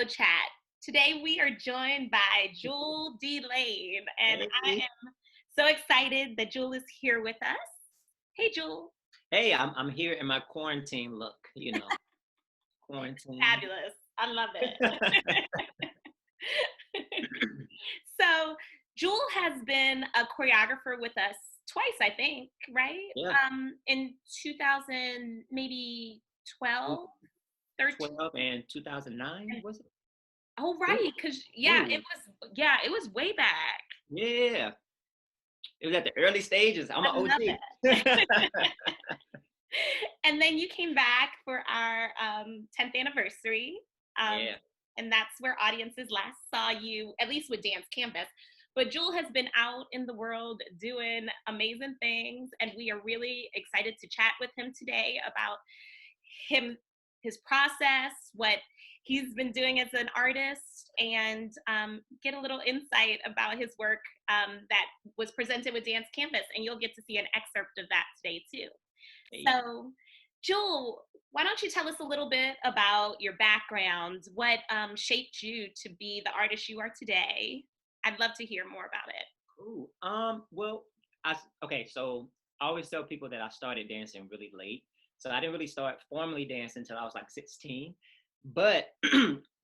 Chat. Today we are joined by Juel D. And I Hey, am so excited that Juel is here with us. Hey, Juel. hey, I'm here in my quarantine look, quarantine. Fabulous. I love it. So, Juel has been a choreographer with us twice, I think, right? Yeah, In 2000, maybe 12, 13. 12 and 2009 was it? Oh, right. Because, Ooh, it was way back. yeah. It was at the early stages. I'm I an love OG. it. And then you came back for our 10th anniversary. Um, Yeah. and that's where audiences last saw you, at least with Dance Campus. But Juel has been out in the world doing amazing things, and we are really excited to chat with him today about him, his process, what he's been doing as an artist, and get a little insight about his work that was presented with Dance Campus. And you'll get to see an excerpt of that today, too. Hey. So, Juel, why don't you tell us a little bit about your background? What shaped you to be the artist you are today? I'd love to hear more about it. Ooh. Well, okay, so I always tell people that I started dancing really late. So I didn't really start formally dancing until I was like 16. But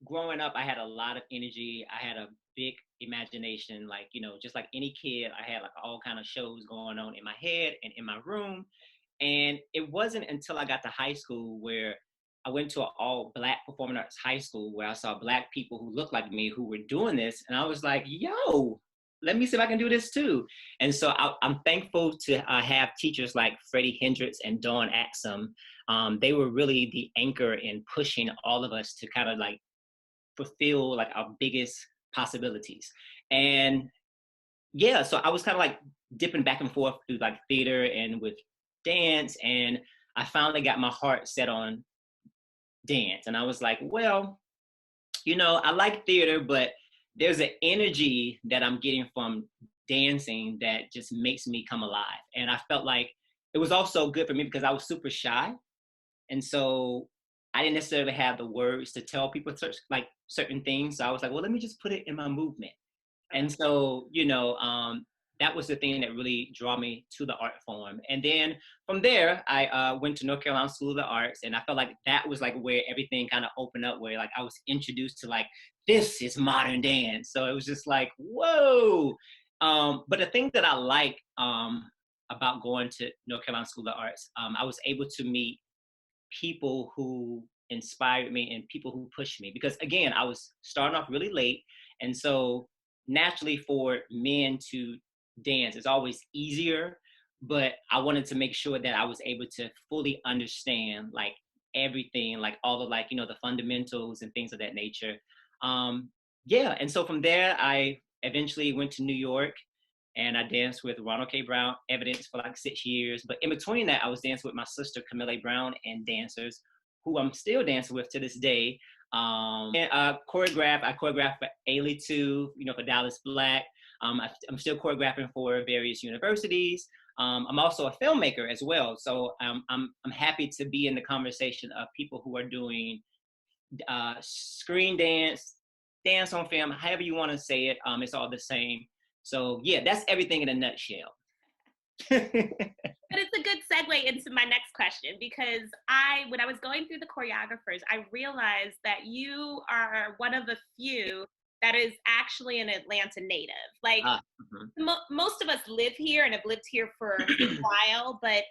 growing up, I had a lot of energy. I had a big imagination, like, just like any kid, I had like all kind of shows going on in my head and in my room. And it wasn't until I got to high school where I went to an all Black performing arts high school where I saw Black people who looked like me who were doing this. And I was like, yo, let me see if I can do this too. And so I'm thankful to have teachers like Freddie Hendricks and Dawn Axum. They were really the anchor in pushing all of us to kind of like fulfill like our biggest possibilities. And yeah, so I was kind of like dipping back and forth through like theater and with dance, and I finally got my heart set on dance. And I was like, well, I like theater, but there's an energy that I'm getting from dancing that just makes me come alive. And I felt like it was also good for me because I was super shy. And so I didn't necessarily have the words to tell people like certain things. So I was like, well, let me just put it in my movement. And so, that was the thing that really drew me to the art form. And then from there, I went to North Carolina School of the Arts, and I felt like that was like where everything kind of opened up, where like I was introduced to like, this is modern dance. So it was just like, whoa. But the thing that I like about going to North Carolina School of the Arts, I was able to meet people who inspired me and people who pushed me. Because again, I was starting off really late. And so naturally for men to dance is always easier, but I wanted to make sure that I was able to fully understand like everything, like all the like, the fundamentals and things of that nature. Yeah. And so from there, I eventually went to New York and I danced with Ronald K. Brown Evidence for like 6 years. But in between that, I was dancing with my sister Camille Brown and dancers who I'm still dancing with to this day. And I choreographed for Ailey too, for Dallas Black. I'm still choreographing for various universities. I'm also a filmmaker as well, so I'm happy to be in the conversation of people who are doing screen dance, dance on film, however you want to say it. It's all the same. So yeah, that's everything in a nutshell. But it's a good segue into my next question because when I was going through the choreographers, I realized that you are one of the few that is actually an Atlanta native. Like most of us live here and have lived here for a while, but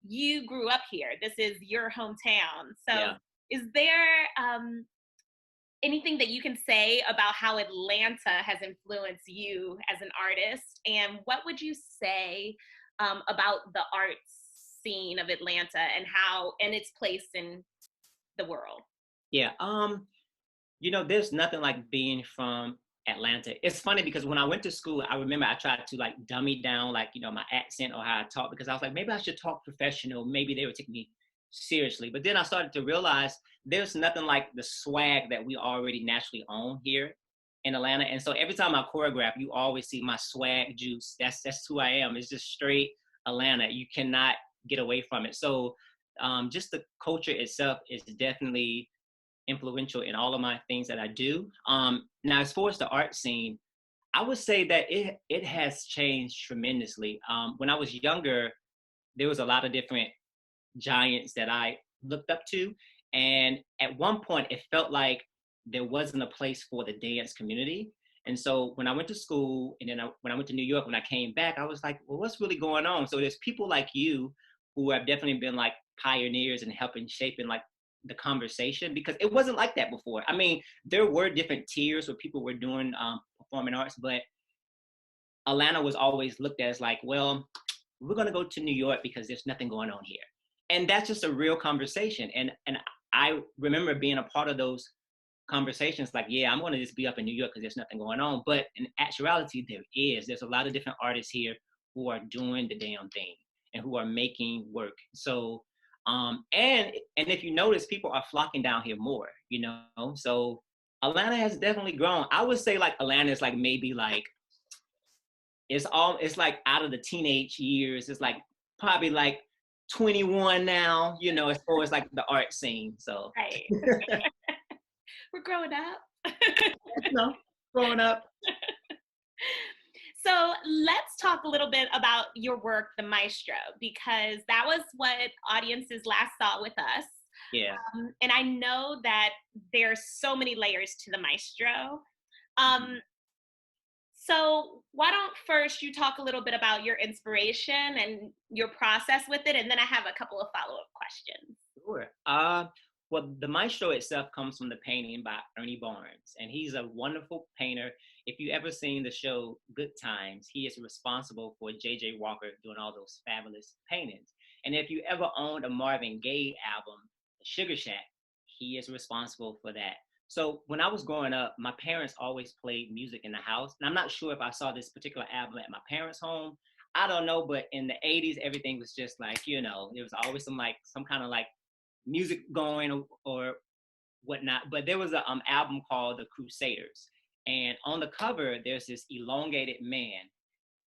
you grew up here. This is your hometown. So Yeah. is there anything that you can say about how Atlanta has influenced you as an artist? And what would you say about the arts scene of Atlanta and its place in the world? Yeah. There's nothing like being from Atlanta. It's funny because when I went to school, I remember I tried to like dummy down like, my accent or how I talk because I was like, maybe I should talk professional. Maybe they would take me seriously. But then I started to realize there's nothing like the swag that we already naturally own here in Atlanta. And so every time I choreograph, you always see my swag juice. That's who I am. It's just straight Atlanta. You cannot get away from it. So just the culture itself is definitely influential in all of my things that I do. Now, as far as the art scene, I would say that it has changed tremendously. When I was younger, there was a lot of different giants that I looked up to, and at one point, it felt like there wasn't a place for the dance community. And so when I went to school, and then when I went to New York, when I came back, I was like, well, what's really going on? So there's people like you who have definitely been like pioneers and helping shaping like the conversation, because it wasn't like that before. I mean, there were different tiers where people were doing performing arts, but Atlanta was always looked at as like, well, we're going to go to New York because there's nothing going on here. And that's just a real conversation. And I remember being a part of those conversations like, yeah, I'm going to just be up in New York because there's nothing going on. But in actuality, there is. There's a lot of different artists here who are doing the damn thing and who are making work. So, and if you notice, people are flocking down here more, you know? So Atlanta has definitely grown. I would say like Atlanta is like maybe like, it's like out of the teenage years, it's like probably like 21 now, you know, as far as like the art scene. So Right. We're growing up. you know, growing up. So let's talk a little bit about your work, The Maestro, because that was what audiences last saw with us. Yeah. And I know that there's so many layers to The Maestro. So why don't first you talk a little bit about your inspiration and your process with it, and then I have a couple of follow-up questions. Sure. Well, the Maestro itself comes from the painting by Ernie Barnes, and he's a wonderful painter. If you ever seen the show Good Times, he is responsible for J.J. Walker doing all those fabulous paintings. And if you ever owned a Marvin Gaye album, Sugar Shack, he is responsible for that. So when I was growing up, my parents always played music in the house. And I'm not sure if I saw this particular album at my parents' home. I don't know, but in the 80s, everything was just like, you know, there was always some kind of like music going or whatnot. But there was an album called The Crusaders. And on the cover, there's this elongated man.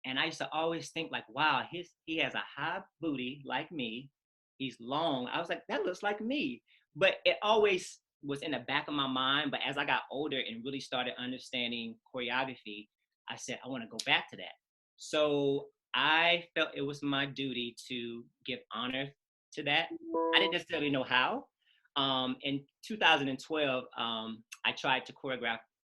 And I used to always think like, wow, he has a high booty like me. He's long. I was like, that looks like me. But it always was in the back of my mind. But as I got older and really started understanding choreography, I said, I want to go back to that. So I felt it was my duty to give honor to that. I didn't necessarily know how. In 2012, I tried to choreograph.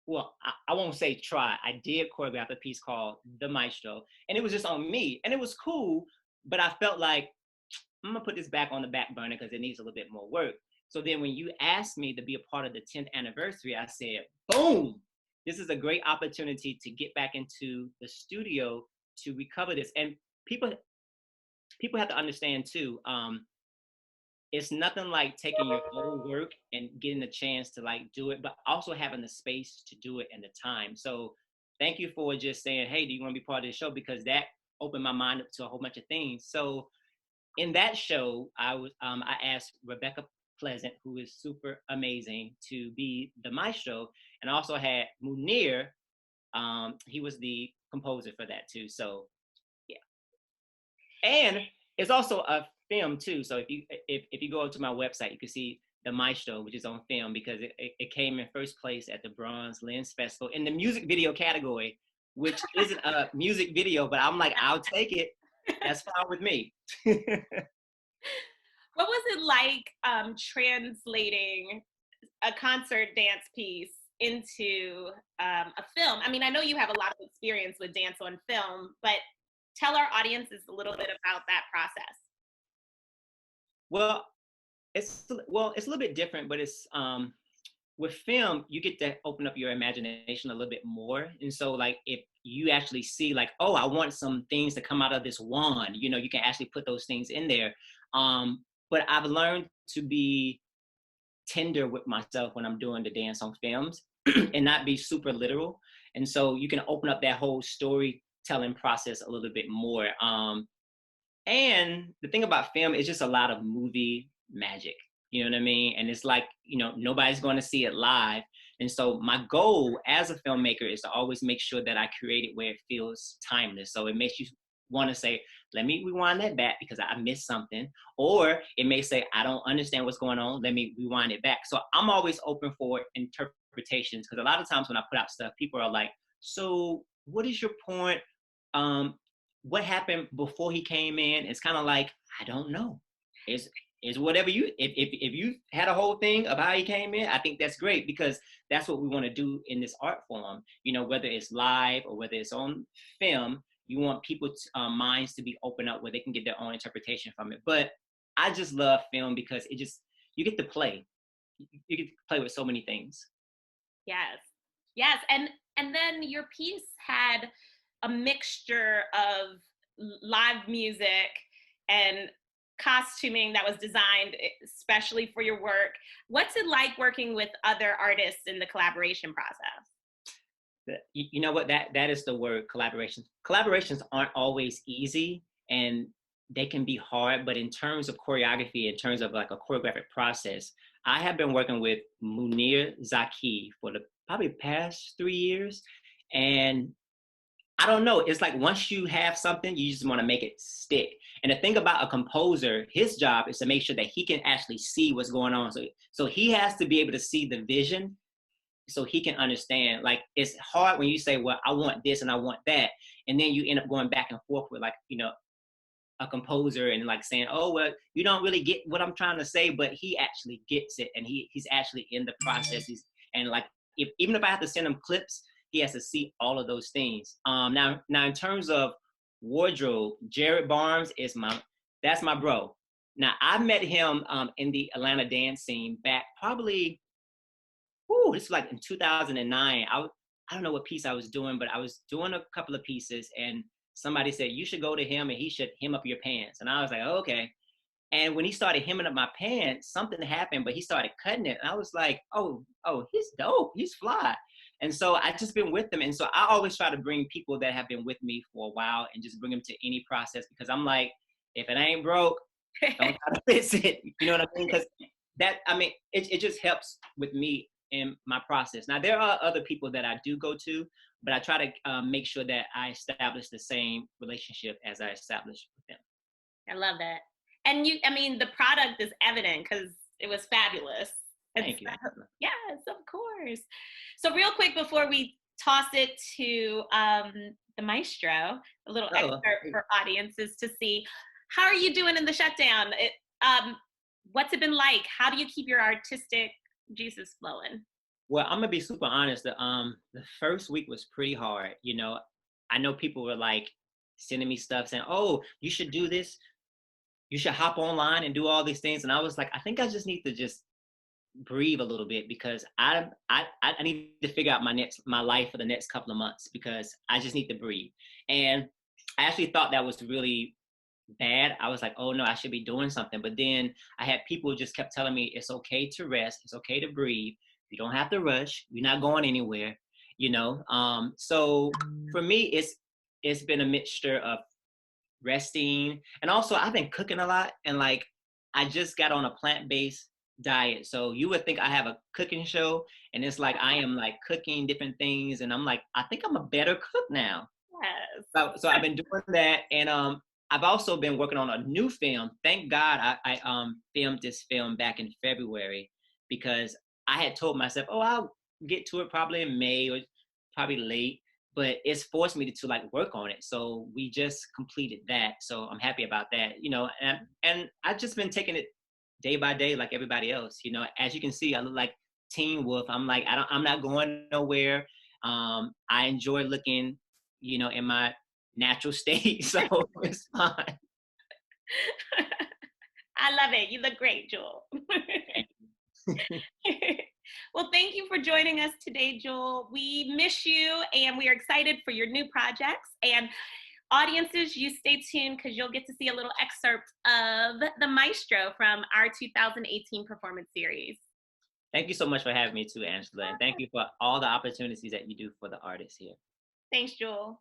Well, I won't say try. I did choreograph a piece called The Maestro, and it was just on me, and it was cool. But I felt like I'm gonna put this back on the back burner because it needs a little bit more work. So then, when you asked me to be a part of the 10th anniversary, I said, "Boom! This is a great opportunity to get back into the studio to recover this." And people have to understand too. It's nothing like taking your own work and getting the chance to like do it, but also having the space to do it and the time. So thank you for just saying, hey, do you want to be part of the show? Because that opened my mind up to a whole bunch of things. So in that show, I asked Rebecca Pleasant, who is super amazing, to be the maestro, and I also had Munir. He was the composer for that too. So yeah, and it's also a film too. So if you go to my website, you can see the Maestro, which is on film, because it came in first place at the Bronze Lens Festival in the music video category, which isn't a music video, but I'm like, I'll take it. That's fine with me. What was it like translating a concert dance piece into a film? I mean, I know you have a lot of experience with dance on film, but tell our audiences a little bit about that process. Well, it's a little bit different, but it's with film, you get to open up your imagination a little bit more. And so like if you actually see like, oh, I want some things to come out of this wand, you know, you can actually put those things in there. But I've learned to be tender with myself when I'm doing the dance on films and not be super literal. And so you can open up that whole storytelling process a little bit more. And the thing about film is just a lot of movie magic. You know what I mean? And it's like, you know, nobody's going to see it live. And so my goal as a filmmaker is to always make sure that I create it where it feels timeless. So it makes you want to say, let me rewind that back because I missed something. Or it may say, I don't understand what's going on. Let me rewind it back. So I'm always open for interpretations, because a lot of times when I put out stuff, people are like, so what is your point? What happened before he came in? It's kind of like, I don't know. Is whatever you, if you had a whole thing of how he came in, I think that's great, because that's what we want to do in this art form. You know, whether it's live or whether it's on film, you want people's minds to be open up where they can get their own interpretation from it. But I just love film because it just, you get to play. You get to play with so many things. Yes. Yes. And then your piece had a mixture of live music and costuming that was designed especially for your work. What's it like working with other artists in the collaboration process? You know what, that is the word, collaborations. Collaborations aren't always easy, and they can be hard, but in terms of choreography, in terms of like a choreographic process, I have been working with Munir Zaki for the probably past 3 years. And I don't know, it's like once you have something, you just want to make it stick. And the thing about a composer, his job is to make sure that he can actually see what's going on. So he has to be able to see the vision so he can understand. Like, it's hard when you say, well, I want this and I want that, and then you end up going back and forth with, like, you know, a composer, and like saying, oh, well, you don't really get what I'm trying to say, but he actually gets it, and he's actually in the process. And like, even if I have to send him clips, he has to see all of those things. Now in terms of wardrobe, Jared Barnes is that's my bro. Now, I met him in the Atlanta dance scene back probably, this was like in 2009. I don't know what piece I was doing, but I was doing a couple of pieces, and somebody said, you should go to him and he should hem up your pants. And I was like, okay. And when he started hemming up my pants, something happened, but he started cutting it. And I was like, oh, he's dope. He's fly. And so I just been with them. And so I always try to bring people that have been with me for a while and just bring them to any process, because I'm like, if it ain't broke, don't try to fix it. You know what I mean? Because it just helps with me in my process. Now, there are other people that I do go to, but I try to make sure that I establish the same relationship as I established with them. I love that. And the product is evident because it was fabulous. Thank you. Yes, of course. So real quick before we toss it to the Maestro, a little excerpt for audiences to see, how are you doing in the shutdown? What's it been like? How do you keep your artistic juices flowing? Well, I'm gonna be super honest. The first week was pretty hard. You know, I know people were like sending me stuff saying, "Oh, you should do this. You should hop online and do all these things." And I was like, I think I just need to just breathe a little bit, because I need to figure out my life for the next couple of months, because I just need to breathe. And I actually thought that was really bad. I was like, oh no, I should be doing something. But then I had people just kept telling me, it's okay to rest, it's okay to breathe, you don't have to rush, you're not going anywhere, you know. So for me, it's been a mixture of resting, and also I've been cooking a lot, and like, I just got on a plant-based diet. So you would think I have a cooking show, and it's like I am like cooking different things, and I'm like, I think I'm a better cook now. Yes. So I've been doing that, and I've also been working on a new film. Thank God I filmed this film back in February, because I had told myself, oh, I'll get to it probably in May or probably late, but it's forced me to like work on it. So we just completed that. So I'm happy about that, you know, and I've just been taking it day by day like everybody else. You know, as you can see, I look like Teen Wolf. I'm like, I'm not going nowhere. I enjoy looking, you know, in my natural state, so it's fine. I love it. You look great, Juel. Well, thank you for joining us today, Juel. We miss you, and we are excited for your new projects. And audiences, you stay tuned, because you'll get to see a little excerpt of the Maestro from our 2018 performance series. Thank you so much for having me too, Angela. And thank you for all the opportunities that you do for the artists here. Thanks, Juel.